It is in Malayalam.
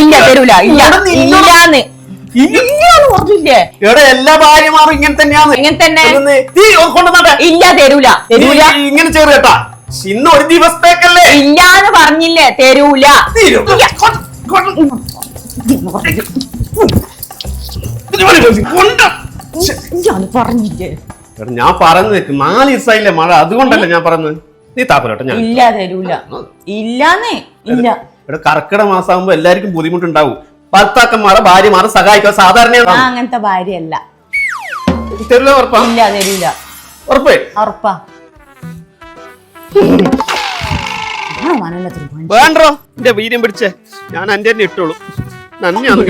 ഇല്ല തരൂല ഇല്ലാന്ന് പറഞ്ഞില്ലേ ഇവിടെ എല്ലാ ഭാര്യമാരും ഇങ്ങനെ തന്നെയാണ്. ഇങ്ങനെ തന്നെ കൊണ്ടുവന്നട്ടെ. ഇല്ല തരൂല ഇങ്ങനെ ചേർ കേട്ടാ. ഇന്ന് ഒരു ദിവസത്തേക്കല്ലേ. ഇല്ലാന്ന് പറഞ്ഞില്ലേ തരൂല. പറഞ്ഞില്ലേ ഞാൻ പറഞ്ഞു നിൽക്കും 4 ദിവസമായില്ലേ മഴ, അതുകൊണ്ടല്ലേ ഞാൻ പറഞ്ഞത്. നീ താപ്പലോട്ടെ. ഞാൻ ഇല്ല തരൂല ഇല്ലാന്നേ ഇല്ല. ഇവിടെ കർക്കിടക മാസമാകുമ്പോ എല്ലാവർക്കും ബുദ്ധിമുട്ടുണ്ടാവും. ഭർത്താക്കന്മാരെ ഭാര്യമാരെ സഹായിക്കുക സാധാരണ. അങ്ങനത്തെ ഭാര്യയല്ല. തരൂല ഉറപ്പാ? ഇല്ല തരൂല. ഉറപ്പേ? ഉറപ്പാ. വേണ്ടോ എന്റെ വീര്യം പിടിച്ചേ. ഞാൻ എന്റെ തന്നെ ഇട്ടോളൂ. നന്ദിയാണ്.